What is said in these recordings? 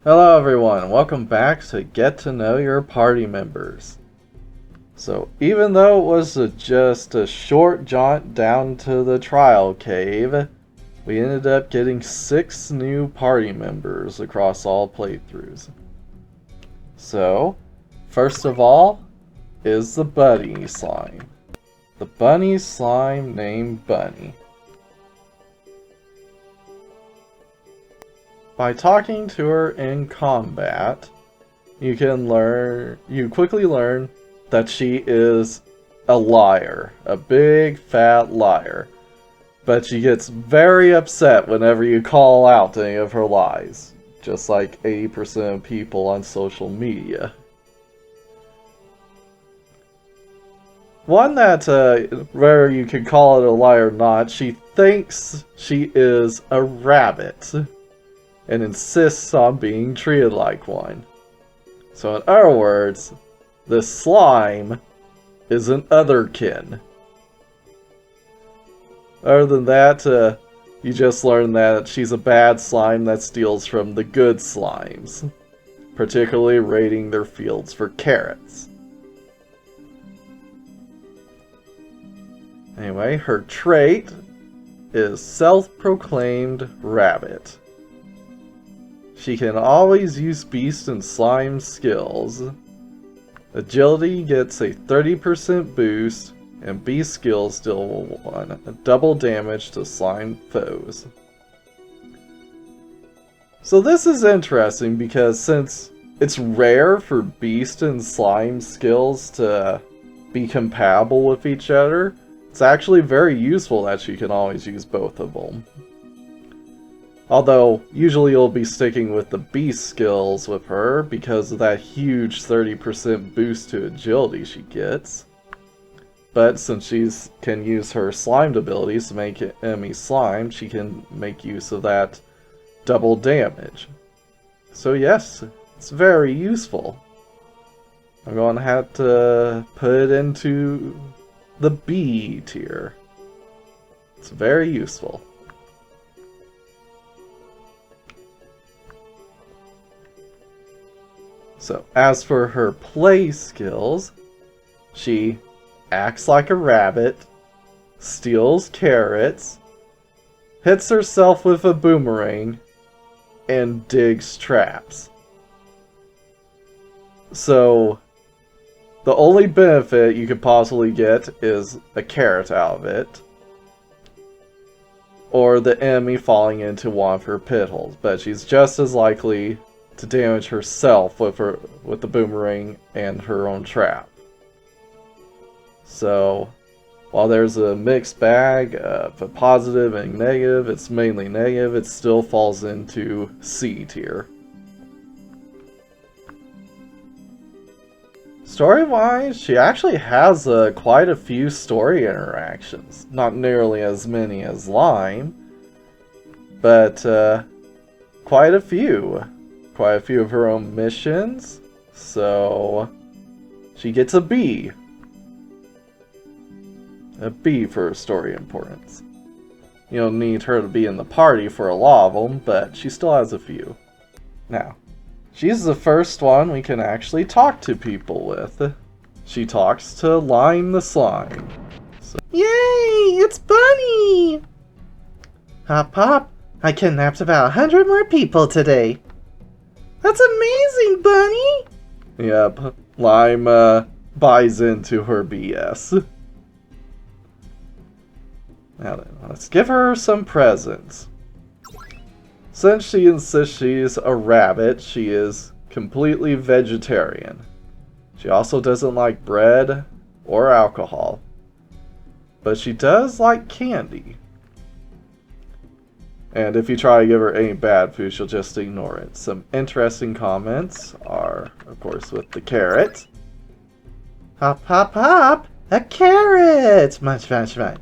Hello everyone, welcome back to Get to Know Your Party Members. So even though it was just a short jaunt down to the trial cave, we ended up getting 6 new party members across all playthroughs. So, first of all is the bunny slime. The bunny slime named Bunny. By talking to her in combat, you quickly learn that she is a liar, a big fat liar. But she gets very upset whenever you call out any of her lies, just like 80% of people on social media. One that, whether you can call it a lie or not, she thinks she is a rabbit and insists on being treated like one. So in other words, the slime is an otherkin. Other than that, you just learn that she's a bad slime that steals from the good slimes, particularly raiding their fields for carrots. Anyway, her trait is self-proclaimed rabbit. She can always use beast and slime skills. Agility gets a 30% boost, and beast skills deal double damage to slime foes. So this is interesting because since it's rare for beast and slime skills to be compatible with each other, it's actually very useful that you can always use both of them. Although, usually you'll be sticking with the beast skills with her because of that huge 30% boost to agility she gets. But since she can use her slimed abilities to make enemy slime, she can make use of that double damage. So yes, it's very useful. I'm going to have to put it into the B tier. It's very useful. So, as for her play skills, she acts like a rabbit, steals carrots, hits herself with a boomerang, and digs traps. So, the only benefit you could possibly get is a carrot out of it, or the enemy falling into one of her pit holes, but she's just as likely to damage herself with the boomerang and her own trap. So, while there's a mixed bag of a positive and negative, it's mainly negative, it still falls into C tier. Story-wise, she actually has quite a few story interactions. Not nearly as many as Lime, but quite a few. Quite a few of her own missions, so she gets a B. A B for story importance. You don't need her to be in the party for a lot of them, but she still has a few. Now, she's the first one we can actually talk to people with. She talks to Lime the Slime. So, yay! It's Bunny! Hop hop, I kidnapped about 100 more people today. That's amazing, Bunny! Yep, Lime buys into her BS. Now then, let's give her some presents. Since she insists she's a rabbit, she is completely vegetarian. She also doesn't like bread or alcohol. But she does like candy. And if you try to give her any bad food, she'll just ignore it. Some interesting comments are, of course, with the carrot. Hop, hop, hop! A carrot! Munch, munch, munch.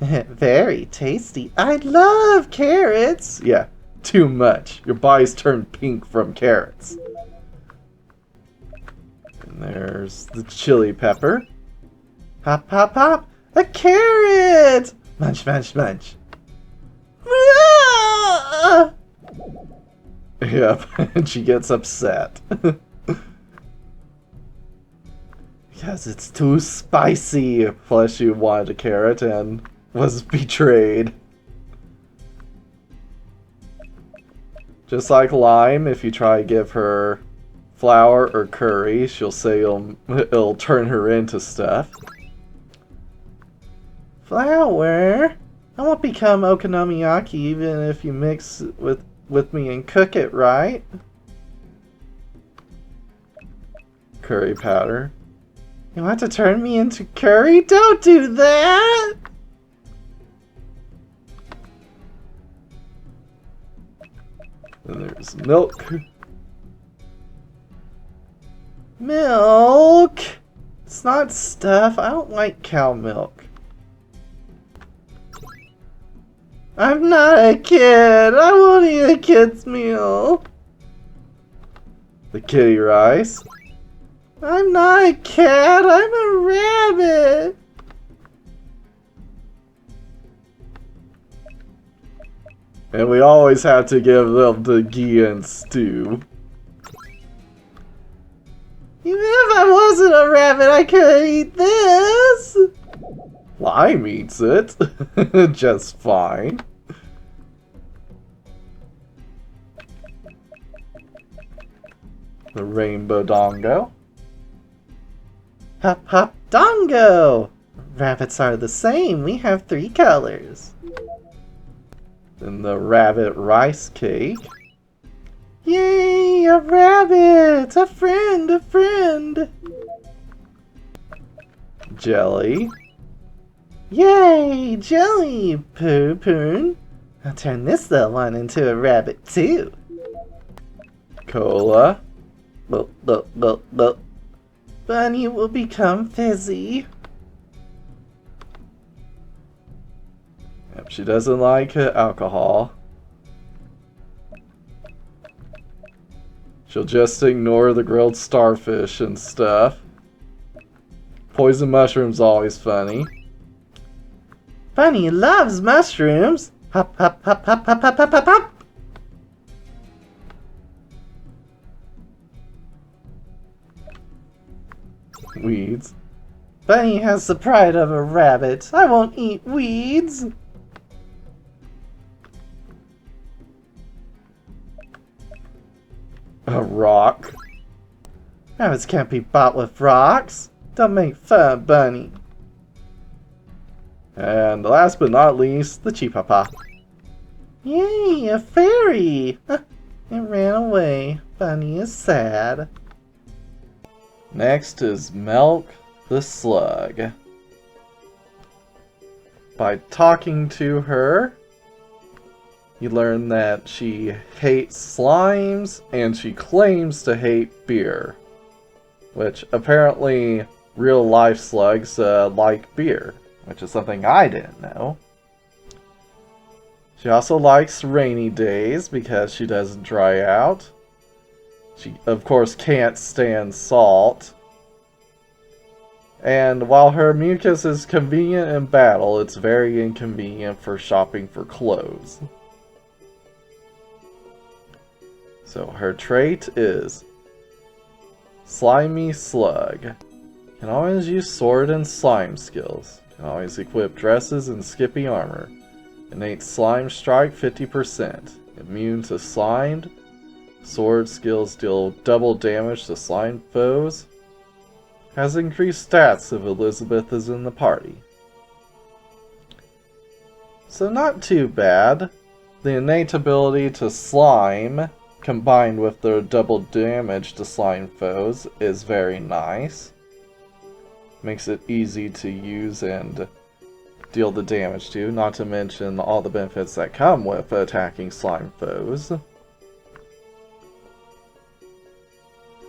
Very tasty. I love carrots! Yeah, too much. Your body's turned pink from carrots. And there's the chili pepper. Hop, hop, hop! A carrot! Munch, munch, munch. Yep, and she gets upset. Because it's too spicy. Plus she wanted a carrot and was betrayed. Just like Lime, if you try to give her flour or curry, she'll say it'll turn her into stuff. Flour? I won't become okonomiyaki even if you mix with me and cook it, right? Curry powder. You want to turn me into curry? Don't do that! Then there's milk. Milk? It's not stuff. I don't like cow milk. I'm not a kid. I won't eat a kid's meal. The kitty rice. I'm not a cat. I'm a rabbit. And we always have to give them the ghee and stew. Even if I wasn't a rabbit, I could eat this. Lime eats it just fine. The rainbow dongo. Hop hop dongo! Rabbits are the same. We have 3 colors. Then the rabbit rice cake. Yay, a rabbit! A friend, a friend! Jelly. Yay, jelly! Poo-poon. I'll turn this little one into a rabbit too. Cola. Bunny will become fizzy. Yep, she doesn't like alcohol. She'll just ignore the grilled starfish and stuff. Poison mushroom's always funny. Bunny loves mushrooms. Hop, hop, hop, hop, hop, hop, hop, hop, hop. Weeds. Bunny has the pride of a rabbit. I won't eat weeds. A rock. Rabbits can't be bought with rocks. Don't make fun, Bunny. And last but not least, the Chipapa. Yay, a fairy! It ran away. Bunny is sad. Next is Milk the Slug. By talking to her, you learn that she hates slimes and she claims to hate beer. Which apparently real life slugs like beer, which is something I didn't know. She also likes rainy days because she doesn't dry out. She, of course, can't stand salt. And while her mucus is convenient in battle, it's very inconvenient for shopping for clothes. So her trait is Slimy Slug. Can always use sword and slime skills. Can always equip dresses and skippy armor. Innate slime strike 50%. Immune to slimed. Sword skills deal double damage to slime foes. Has increased stats if Elizabeth is in the party. So not too bad. The innate ability to slime, combined with the double damage to slime foes, is very nice. Makes it easy to use and deal the damage to, not to mention all the benefits that come with attacking slime foes.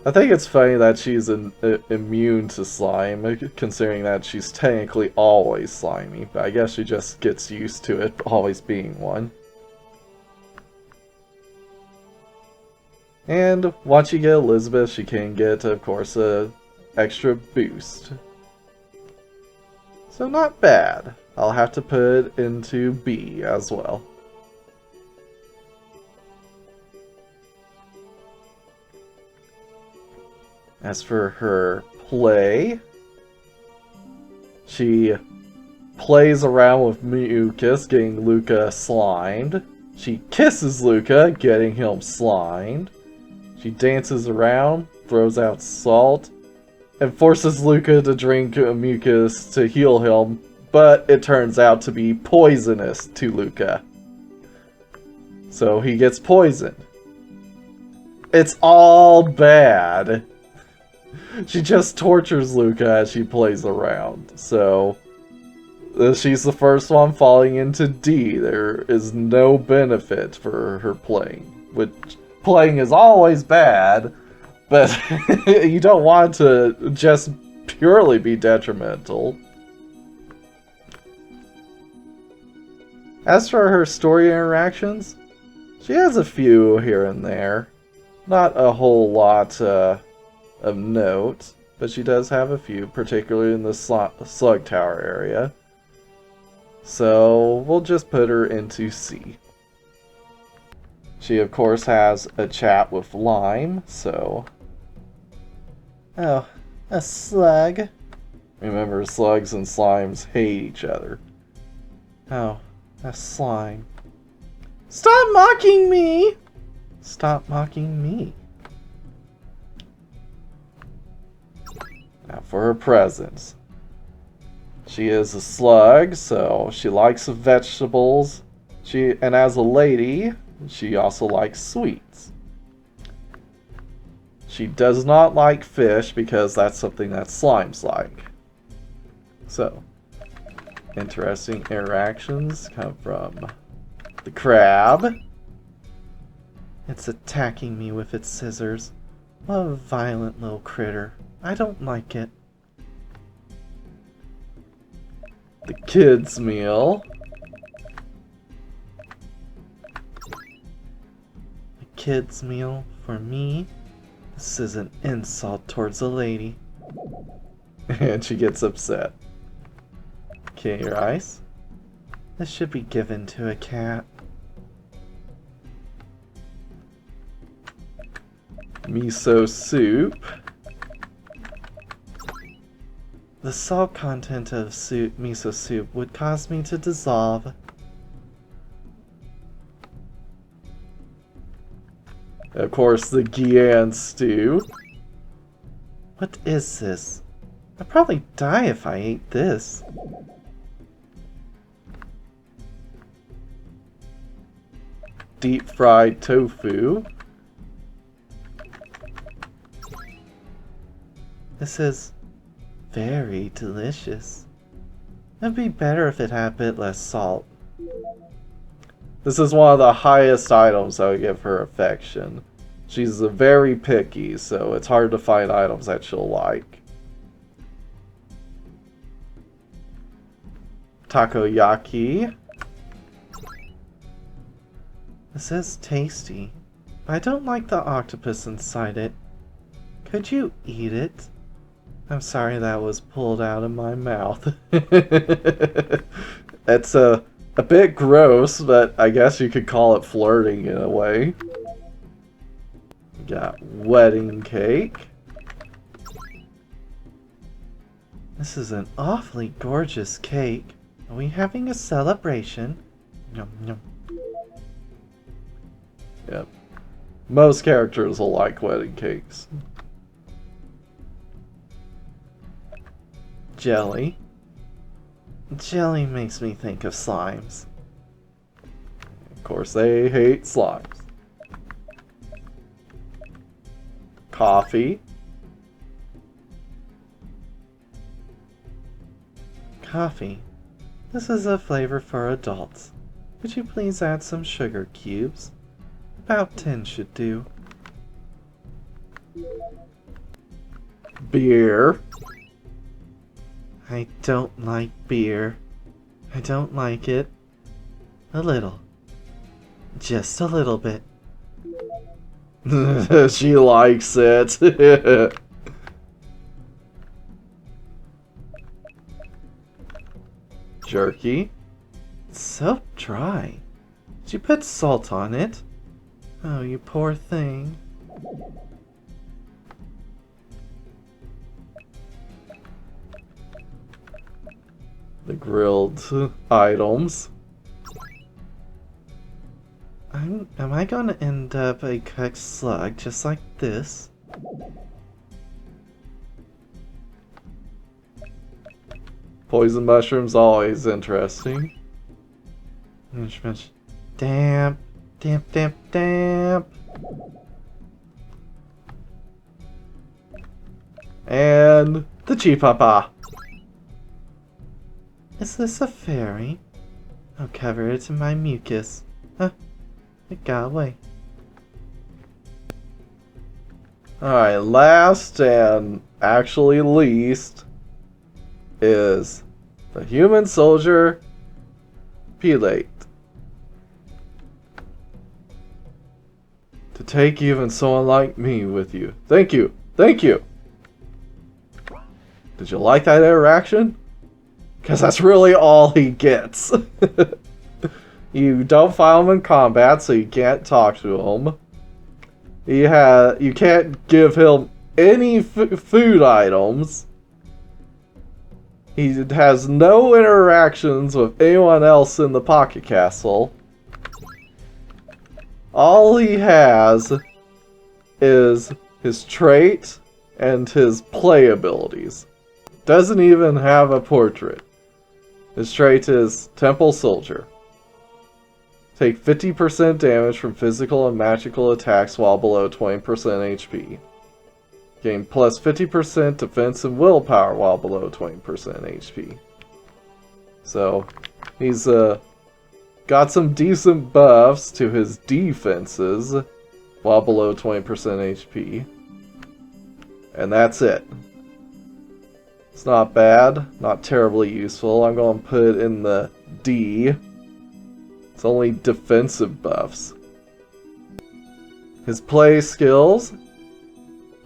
I think it's funny that she's immune to slime, considering that she's technically always slimy, but I guess she just gets used to it always being one. And once you get Elizabeth, she can get, of course, an extra boost. So not bad. I'll have to put it into B as well. As for her play, she plays around with mucus, getting Luca slimed. She kisses Luca, getting him slimed. She dances around, throws out salt, and forces Luca to drink mucus to heal him, but it turns out to be poisonous to Luca. So he gets poisoned. It's all bad. She just tortures Luca as she plays around. So she's the first one falling into D. There is no benefit for her playing. Which playing is always bad, but you don't want to just purely be detrimental. As for her story interactions, she has a few here and there. Not a whole lot of note, but she does have a few, particularly in the Slug Tower area. So we'll just put her into C. She, of course, has a chat with Lime, so... Oh, a slug. Remember, slugs and slimes hate each other. Oh, a slime. Stop mocking me! Stop mocking me. Now for her presents. She is a slug, so she likes vegetables. And as a lady, she also likes sweets. She does not like fish because that's something that slimes like. So, interesting interactions come from the crab. It's attacking me with its scissors. What a violent little critter. I don't like it. The kids' meal. The kids' meal for me? This is an insult towards a lady. And she gets upset. Okay, your eyes. This should be given to a cat. Miso soup. The salt content of miso soup would cause me to dissolve. Of course, the Gyan stew. What is this? I'd probably die if I ate this. Deep fried tofu. This is very delicious. It'd be better if it had a bit less salt. This is one of the highest items I would give her affection. She's very picky, so it's hard to find items that she'll like. Takoyaki. This is tasty, but I don't like the octopus inside it. Could you eat it? I'm sorry that was pulled out of my mouth. It's a bit gross, but I guess you could call it flirting in a way. We got wedding cake. This is an awfully gorgeous cake. Are we having a celebration? Yum, yum. Yep. Most characters will like wedding cakes. Jelly. Jelly makes me think of slimes. Of course, they hate slimes. Coffee. Coffee. This is a flavor for adults. Could you please add some sugar cubes? About 10 should do. Beer. I don't like beer. I don't like it. A little. Just a little bit. She likes it. Jerky. It's so dry. Did you put salt on it? Oh, you poor thing. drilled items. Am I going to end up a cooked slug just like this? Poison mushrooms always interesting. Damp, damp, damp, damp. And the Chipapa. Is this a fairy? I'll cover it in my mucus. Huh, it got away. Alright, last and actually least is the human soldier Pelate. To take even someone like me with you. Thank you. Thank you. Did you like that interaction? Because that's really all he gets. You don't find him in combat, so you can't talk to him. You can't give him any food items. He has no interactions with anyone else in the Pocket Castle. All he has is his trait and his play abilities. Doesn't even have a portrait. His trait is Temple Soldier. Take 50% damage from physical and magical attacks while below 20% HP. Gain plus 50% defense and willpower while below 20% HP. So, he's got some decent buffs to his defenses while below 20% HP. And that's it. It's not bad, not terribly useful. I'm going to put in the D. It's only defensive buffs. His play skills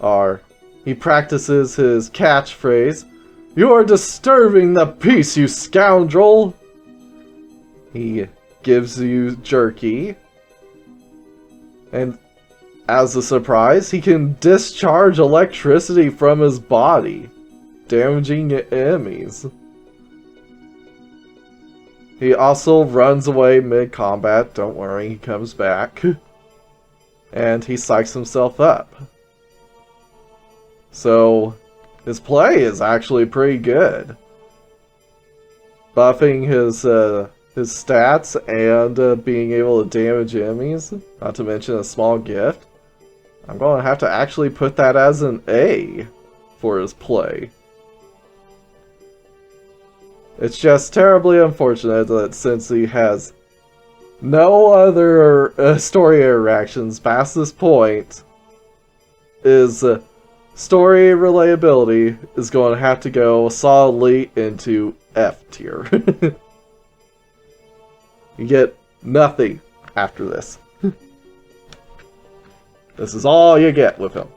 are, he practices his catchphrase, "You're disturbing the peace, you scoundrel!" He gives you jerky. And as a surprise, he can discharge electricity from his body, damaging enemies. He also runs away mid-combat, don't worry, he comes back. And he psychs himself up. So, his play is actually pretty good. Buffing his stats and being able to damage enemies, not to mention a small gift. I'm going to have to actually put that as an A for his play. It's just terribly unfortunate that since he has no other story interactions past this point, his story relatability is going to have to go solidly into F tier. You get nothing after this. This is all you get with him.